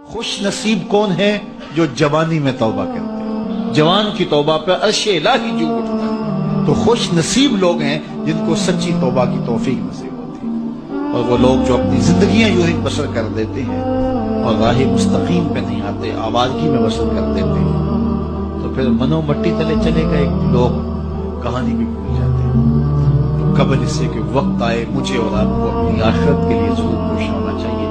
خوش نصیب کون ہے جو جوانی میں توبہ کرتے ہیں، جوان کی توبہ پہ عرش الہی جو اٹھتا ہے۔ تو خوش نصیب لوگ ہیں جن کو سچی توبہ کی توفیق نصیب ہوتی ہے، اور وہ لوگ جو اپنی زندگیاں یوں ہی بسر کر دیتے ہیں اور راہ مستقیم پہ نہیں آتے، آوارگی میں بسر کر دیتے ہیں، تو پھر منو مٹی تلے چلے گئے لوگ کہانی بھی بھول جاتے ہیں۔ تو قبل اس سے کہ وقت آئے مجھے اور آپ کو اپنی آخرت کے لیے ضرور کوشش ہونا چاہیے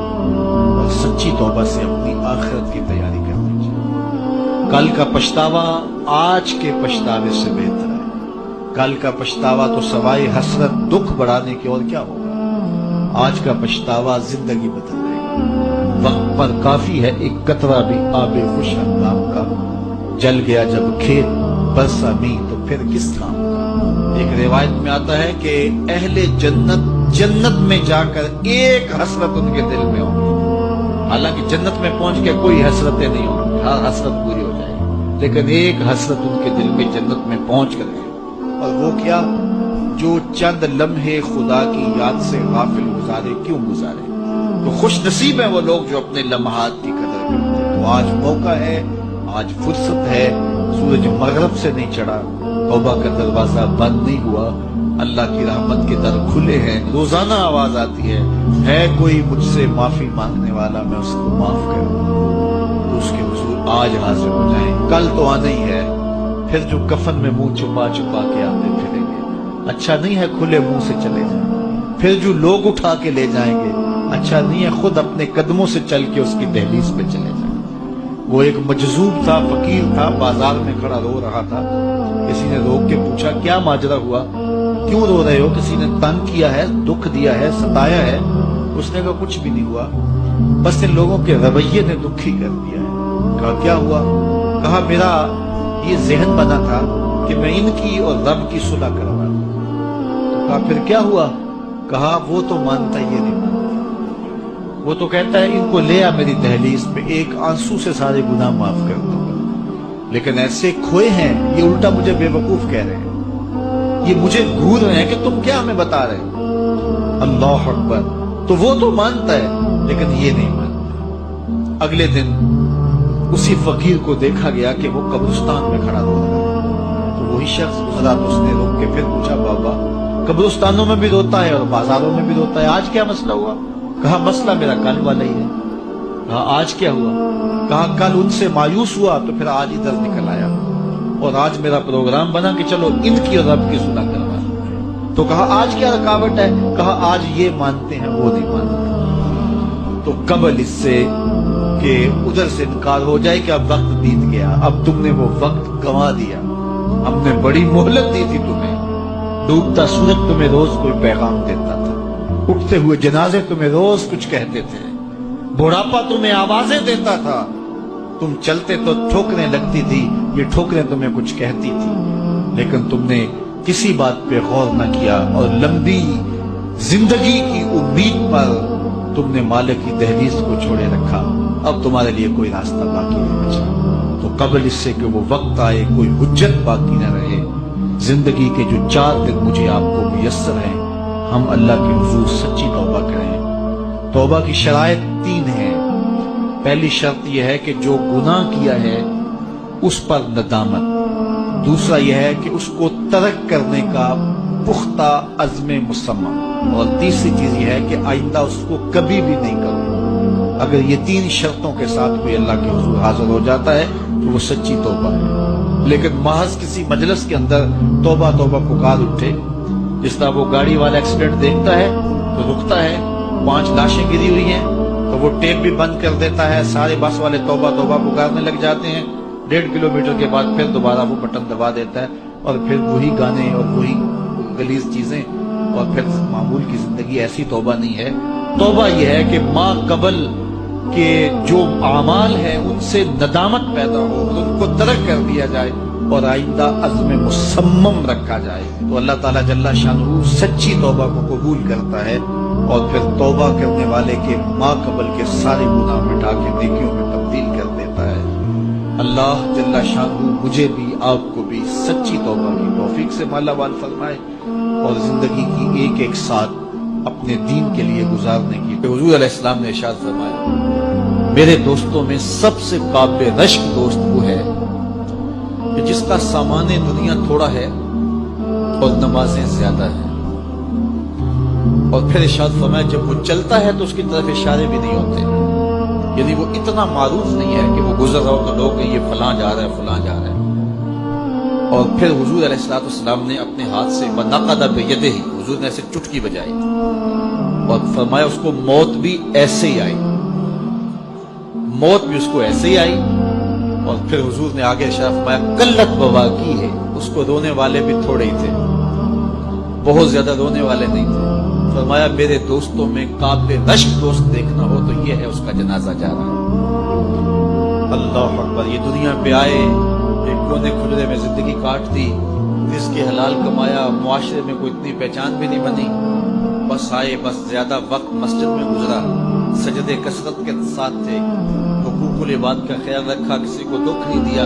اور سچی توبہ سے اپنی آخرت کی تیاری کرنی چاہیے۔ کل کا پچھتاوا آج کے پچھتاوے سے بہتر ہے۔ کل کا پچھتاوا تو سوائے حسرت دکھ بڑھانے کے اور کیا ہوگا، آج کا پچھتاوا زندگی بدل دے گا۔ وقت پر کافی ہے ایک قطرہ بھی آب خوش اندام کا، جل گیا جب کھیت برسا می تو پھر کس کام کا۔ ایک روایت میں آتا ہے کہ اہل جنت میں جا کر ایک حسرت ان کے دل میں ہوگی، حالانکہ جنت میں پہنچ کے کوئی حسرتیں نہیں ہوں، ہر حسرت پوری ہو جائے گی، لیکن ایک حسرت ان کے دل میں جنت میں پہنچ کر گئی، اور وہ کیا، جو چند لمحے خدا کی یاد سے غافل گزارے کیوں گزارے۔ تو خوش نصیب ہیں وہ لوگ جو اپنے لمحات کی قدر کرتے ہیں۔ تو آج موقع ہے، آج فرصت ہے، سورج مغرب سے نہیں چڑھا، توبہ کا دروازہ بند نہیں ہوا، اللہ کی رحمت کے در کھلے ہیں، روزانہ آواز آتی ہے کوئی مجھ سے معافی مانگنے والا میں اس کو معاف کروں، تو اس کے حضور آج حاضر ہو جائیں۔ کل تو آنا ہی ہے، پھر جو کفن میں منہ چھپا چھپا کے آتے پھریں گے، اچھا نہیں ہے کھلے منہ سے چلے جائیں۔ پھر جو لوگ اٹھا کے لے جائیں گے، اچھا نہیں ہے خود اپنے قدموں سے چل کے اس کی دہلیز پہ چلے جائیں۔ وہ ایک مجذوب تھا، فقیر تھا، بازار میں کھڑا رو رہا تھا، کسی نے روک کے پوچھا کیا ماجرا ہوا، کیوں رو رہے ہو، کسی نے تنگ کیا ہے، دکھ دیا ہے، ستایا ہے؟ اس نے کہا کچھ بھی نہیں ہوا، بس ان لوگوں کے رویے نے دکھی کر دیا ہے۔ کہا کیا ہوا؟ کہا میرا یہ ذہن بنا تھا کہ میں ان کی اور رب کی صلح کروا دوں۔ تو کہا پھر کیا ہوا؟ کہا وہ تو مانتا یہ نہیں مانتا، وہ تو کہتا ہے ان کو لے آ میری دہلیز پہ، ایک آنسو سے سارے گناہ معاف کر دوں گا، لیکن ایسے کھوئے ہیں یہ الٹا مجھے بے وقوف کہہ رہے ہیں، یہ مجھے گھور رہے ہیں کہ تم کیا ہمیں بتا رہے ہو۔ اللہ اکبر۔ تو وہ تو مانتا ہے لیکن یہ نہیں مانتا۔ اگلے دن اسی فقیر کو دیکھا گیا کہ وہ قبرستان میں کھڑا رو رہا ہے، تو وہی شخص گزرا تو اس نے روک کے پھر پوچھا بابا قبرستانوں میں بھی روتا ہے اور بازاروں میں بھی روتا ہے، آج کیا مسئلہ ہوا؟ کہا مسئلہ میرا کل والا ہی ہے۔ کہا آج کیا ہوا؟ کہا کل ان سے مایوس ہوا تو پھر آج ادھر نکل آیا، اور آج میرا پروگرام بنا کہ چلو ان کی اور رب کی صلح کروا۔ تو کہا آج کیا رکاوٹ ہے؟ کہا آج یہ مانتے ہیں وہ نہیں مانتے۔ تو قبل اس سے کہ ادھر سے انکار ہو جائے کہ اب وقت بیت گیا، اب تم نے وہ وقت گنوا دیا، ہم نے بڑی مہلت دی تھی تمہیں، ڈوبتا سورج تمہیں روز کوئی پیغام دیتا تھا، اٹھتے ہوئے جنازے تمہیں روز کچھ کہتے تھے، بڑھاپا تمہیں آوازیں دیتا تھا، تم چلتے تو ٹھوکریں لگتی تھی، یہ ٹھوکریں تمہیں کچھ کہتی تھی، لیکن تم نے کسی بات پہ غور نہ کیا، اور لمبی زندگی کی امید پر تم نے مالک کی دہلیز کو چھوڑے رکھا، اب تمہارے لیے کوئی راستہ باقی نہیں بچا۔ تو قبل اس سے کہ وہ وقت آئے کوئی حجت باقی نہ رہے، زندگی کے جو 4 دن مجھے آپ کو میسر ہیں، ہم اللہ کے حضور سچی توبہ کریں۔ توبہ کی شرائط 3 ہیں۔ پہلی شرط یہ ہے کہ جو گناہ کیا ہے اس پر ندامت، دوسرا یہ ہے کہ اس کو ترک کرنے کا پختہ عزم مصمم، اور تیسری چیز یہ ہے کہ آئندہ اس کو کبھی بھی نہیں کروں۔ اگر یہ 3 شرطوں کے ساتھ کوئی اللہ کے حضور حاضر ہو جاتا ہے تو وہ سچی توبہ ہے۔ لیکن محض کسی مجلس کے اندر توبہ توبہ پکار اٹھے، جس طرح وہ گاڑی والا ایکسیڈنٹ دیکھتا ہے تو رکتا ہے، 5 لاشیں گری ہوئی ہیں تو وہ ٹیپ بھی بند کر دیتا ہے، سارے بس والے توبہ توبہ پکارنے لگ جاتے ہیں، 1.5 کلومیٹر کے بعد پھر دوبارہ وہ بٹن دبا دیتا ہے، اور پھر وہی گانے اور وہی غلیظ چیزیں، اور پھر معمول کی زندگی۔ ایسی توبہ نہیں ہے۔ توبہ یہ ہے کہ ما قبل کے جو اعمال ہیں ان سے ندامت پیدا ہو اور ان کو ترک کر دیا جائے، اور آئندہ عزم مصمم رکھا جائے، تو اللہ تعالیٰ جل شانہ سچی توبہ کو قبول کرتا ہے، اور پھر توبہ کرنے والے کے ما قبل کے سارے گناہ مٹا کے نیکیوں میں تبدیل کر دیتا ہے۔ اللہ جل شانہ مجھے بھی آپ کو بھی سچی توبہ کی توفیق سے مالا مال فرمائے، اور زندگی کی ایک ایک ساتھ اپنے دین کے لیے گزارنے کی۔ حضور علیہ السلام نے ارشاد فرمایا میرے دوستوں میں سب سے قابل رشک دوست وہ ہے کہ جس کا سامان دنیا تھوڑا ہے اور نمازیں زیادہ ہیں، اور پھر ارشاد فرمایا جب وہ چلتا ہے تو اس کی طرف اشارے بھی نہیں ہوتے، یعنی وہ اتنا معروف نہیں ہے کہ وہ گزر رہا ہو تو لوگ کہ یہ فلاں جا رہا ہے فلاں جا رہا ہے۔ اور پھر حضور علیہ السلام نے اپنے ہاتھ سے بنقد بیدہ ہی، حضور نے ایسے چٹکی بجائی اور فرمایا اس کو موت بھی ایسے ہی آئی، موت بھی اس کو ایسے ہی آئی۔ اور پھر حضور نے آگے ارشاد فرمایا قلت بواکی ہے، اس کو رونے والے بھی تھوڑے ہی تھے، بہت زیادہ رونے والے نہیں تھے۔ فرمایا میرے دوستوں میں قابل رشک دوست دیکھنا ہو تو یہ ہے، اس کا جنازہ جا رہا ہے۔ اللہ اکبر، یہ دنیا پہ آئے، ایک کونے کھجرے میں زندگی کاٹ دی، رزق حلال کمایا، معاشرے میں کوئی اتنی پہچان بھی نہیں بنی، بس آئے، بس زیادہ وقت مسجد میں گزرا، سجدے کثرت کے ساتھ تھے، حقوق العباد کا خیال رکھا، کسی کو دکھ نہیں دیا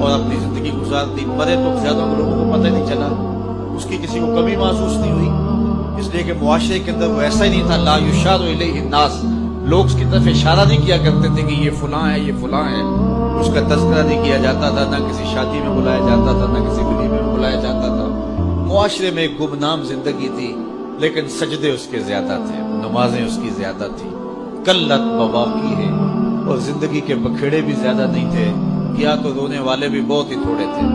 اور اپنی زندگی گزار دی۔ مرے تو زیادہ لوگوں کو پتہ نہیں چلا، اس کی کسی کو کمی محسوس نہیں ہوئی، اس لیے کہ معاشرے کے اندر وہ ایسا ہی نہیں تھا۔ لا یشار الیہ الناس، لوگ اس کی طرف اشارہ نہیں کیا کرتے تھے کہ یہ فلاں ہے یہ فلاں ہے، اس کا تذکرہ نہیں کیا جاتا تھا، نہ کسی شادی میں بلایا جاتا تھا، نہ کسی ولیمے میں بلایا جاتا تھا۔ معاشرے میں ایک گمنام زندگی تھی، لیکن سجدے اس کے زیادہ تھے، نمازیں اس کی زیادہ تھی، قلت بواقی ہے، اور زندگی کے بکھیڑے بھی زیادہ نہیں تھے، کیا تو رونے والے بھی بہت ہی تھوڑے تھے۔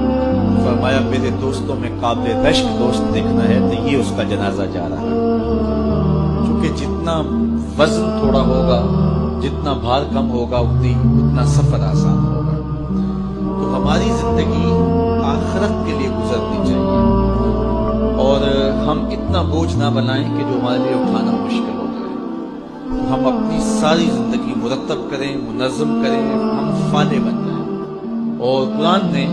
فرمایا میرے دوستوں میں قابل رشک دوست دیکھنا ہے تو یہ اس کا جنازہ جا رہا ہے، چونکہ جتنا وزن تھوڑا ہوگا، جتنا بھار کم ہوگا، اتنا سفر آسان ہوگا۔ تو ہماری زندگی آخرت کے لیے گزرنی چاہیے، اور ہم اتنا بوجھ نہ بنائیں کہ جو ہمارے لیے اٹھانا مشکل ہو جائے۔ تو ہم اپنی ساری زندگی مرتب کریں، منظم کریں، ہم فالح بن جائیں۔ اور قرآن نے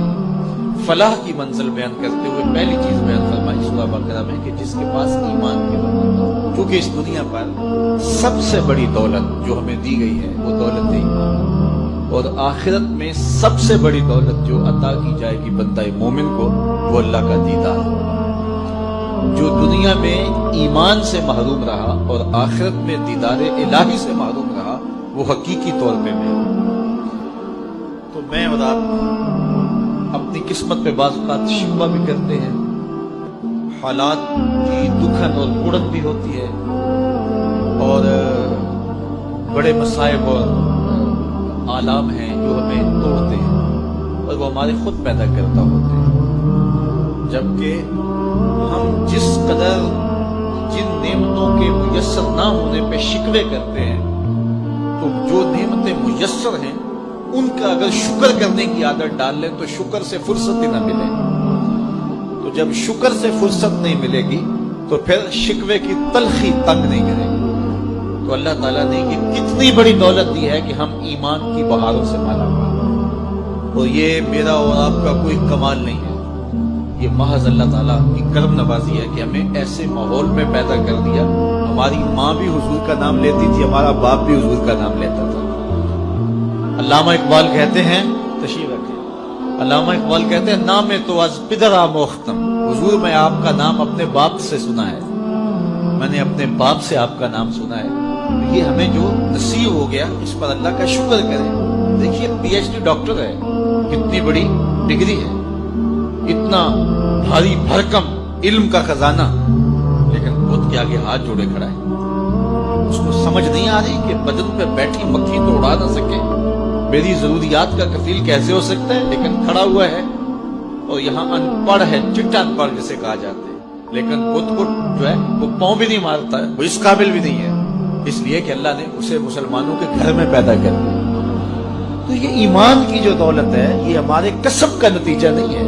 فلاح کی منزل بیان کرتے ہوئے پہلی چیز بیان فرمائی سورہ بقرہ میں کہ جس کے پاس ایمان کی دولت ہو، کیونکہ اس دنیا پر سب سے بڑی دولت جو ہمیں دی گئی ہے وہ دولت ایمان، اور آخرت میں سب سے بڑی دولت جو عطا کی جائے گی بندہ مومن کو وہ اللہ کا دیدار ہوگا۔ جو دنیا میں ایمان سے محروم رہا اور آخرت میں دیدار الہی سے محروم رہا وہ حقیقی طور پہ محروم۔ تو میں اور آپ اپنی قسمت پہ بعض اوقات شکوہ بھی کرتے ہیں، حالات کی دکھن اور بوڑھن بھی ہوتی ہے، اور بڑے مصائب اور آلام ہیں جو ہمیں توڑتے ہیں اور وہ ہمارے خود پیدا کرتا ہوتے ہیں، جبکہ ہم جس قدر جن نعمتوں کے میسر نہ ہونے پہ شکوے کرتے ہیں، تو جو نعمتیں میسر ہیں ان کا اگر شکر کرنے کی عادت ڈال لیں تو شکر سے فرصت ہی نہ ملے۔ تو جب شکر سے فرصت نہیں ملے گی تو پھر شکوے کی تلخی تنگ نہیں کرے گی۔ تو اللہ تعالیٰ نے یہ کتنی بڑی دولت دی ہے کہ ہم ایمان کی بہاروں سے مالا مال ہیں، اور یہ میرا اور آپ کا کوئی کمال نہیں ہے، یہ محض اللہ تعالیٰ کی کرم نوازی ہے کہ ہمیں ایسے ماحول میں پیدا کر دیا۔ ہماری ماں بھی حضور کا نام لیتی تھی، ہمارا باپ بھی حضور کا نام لیتا تھا۔ علامہ اقبال کہتے ہیں، تشریف رکھیں، علامہ اقبال کہتے ہیں نام تو از پدرا موختم، حضور میں آپ کا نام اپنے باپ سے سنا ہے، میں نے اپنے باپ سے آپ کا نام سنا ہے۔ یہ ہمیں جو نصیب ہو گیا اس پر اللہ کا شکر کریں۔ دیکھیے PhD ڈاکٹر ہے، کتنی بڑی ڈگری ہے، اتنا بھاری بھرکم علم کا خزانہ، لیکن خود کے آگے ہاتھ جوڑے کھڑا ہے۔ اس کو سمجھ نہیں آ رہی کہ بدن پہ بیٹھی مکھی تو اڑا نہ سکے، میری ضروریات کا کفیل کیسے ہو سکتا ہے، لیکن کھڑا ہوا ہے اور یہاں ان پڑھ ہے، چٹا ان پڑھ جسے کہا جاتا ہے، لیکن خود کو جو ہے وہ پاؤں بھی نہیں مارتا ہے، وہ اس قابل بھی نہیں ہے، اس لیے کہ اللہ نے اسے مسلمانوں کے گھر میں پیدا کر دیا۔ تو یہ ایمان کی جو دولت ہے یہ ہمارے کسب کا نتیجہ نہیں ہے،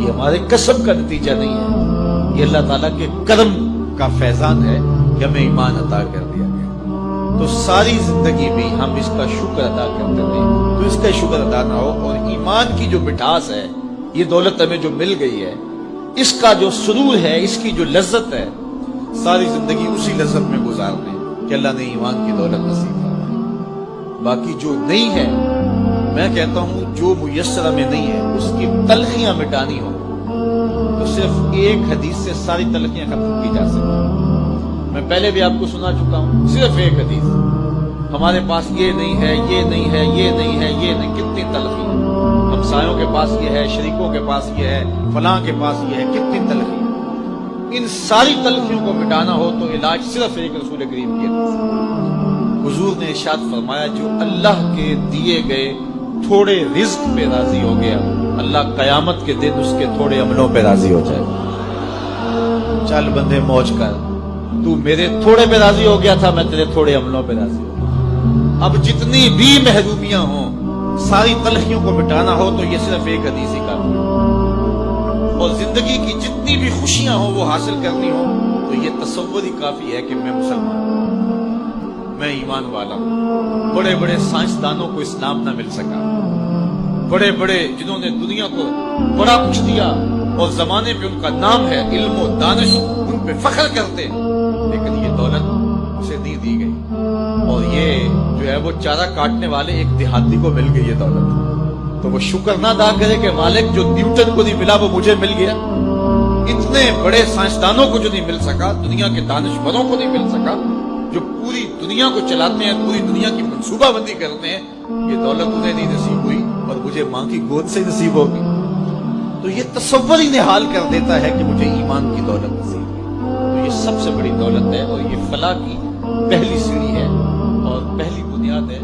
یہ ہمارے کسب کا نتیجہ نہیں ہے، یہ اللہ تعالیٰ کے کرم کا فیضان ہے کہ ہمیں ایمان عطا کر دیا گیا۔ تو ساری زندگی بھی ہم اس کا شکر ادا کرتے رہیں، تو اس کا شکر ادا نہ ہو، اور ایمان کی جو مٹھاس ہے، یہ دولت ہمیں جو مل گئی ہے، اس کا جو سرور ہے، اس کی جو لذت ہے، ساری زندگی اسی لذت میں گزار دیں کہ اللہ نے ایمان کی دولت نصیب فرمائی۔ باقی جو نہیں ہے، میں کہتا ہوں جو میسر ہمیں نہیں ہے اس کی تلخیاں مٹانی ہو تو صرف ایک حدیث سے ساری تلخیاں ختم کی جا سکتی ہیں۔ میں پہلے بھی آپ کو سنا چکا ہوں، صرف ایک حدیث ہمارے پاس یہ نہیں ہے، یہ نہیں ہے، یہ نہیں ہے، یہ نہیں، کتنی تلخی ہے، ہمسایوں کے پاس یہ ہے، شریکوں کے پاس یہ ہے، فلاں کے پاس یہ ہے، کتنی تلخی ہے۔ ان ساری تلخیوں کو مٹانا ہو تو علاج صرف ایک رسول کریم کے حدیث ہے۔ حضور نے ارشاد فرمایا جو اللہ کے دیے گئے تھوڑے رزق پہ راضی ہو گیا، اللہ قیامت کے دن اس کے تھوڑے عملوں پہ راضی ہو جائے۔ چل بندے موج کر، تو میرے تھوڑے پہ راضی ہو گیا تھا، میں تیرے تھوڑے عملوں پہ راضی ہو گیا۔ اب جتنی بھی محرومیاں ہوں، ساری تلخیوں کو مٹانا ہو تو یہ صرف ایک حدیث ہی کافی ہے، اور زندگی کی جتنی بھی خوشیاں ہوں وہ حاصل کرنی ہو تو یہ تصور ہی کافی ہے کہ میں مسلمان ہوں، میں ایمان والا ہوں۔ بڑے بڑے سائنسدانوں کو اسلام نہ مل سکا، بڑے بڑے جنہوں نے دنیا کو بڑا کچھ دیا اور زمانے میں ان کا نام ہے، علم و دانش، ان پہ فخر کرتے، لیکن یہ دولت اسے نہیں دی گئی، اور یہ جو ہے وہ چارہ کاٹنے والے ایک دیہاتی کو مل گئی یہ دولت، تو وہ شکر نہ ادا کرے کہ مالک جو نیوٹن کو نہیں ملا وہ مجھے مل گیا۔ اتنے بڑے سائنسدانوں کو جو نہیں مل سکا، دنیا کے دانشوروں کو نہیں مل سکا، جو پوری دنیا کو چلاتے ہیں، پوری دنیا کی منصوبہ بندی کرتے ہیں، یہ دولت انہیں نہیں نصیب ہوئی اور مجھے ماں کی گود سے نصیب ہوگی، تو یہ تصور ہی نحال کر دیتا ہے کہ مجھے ایمان کی دولت نصیب ہوئی۔ تو یہ سب سے بڑی دولت ہے، اور یہ فلاح کی پہلی سیڑھی ہے اور پہلی بنیاد ہے۔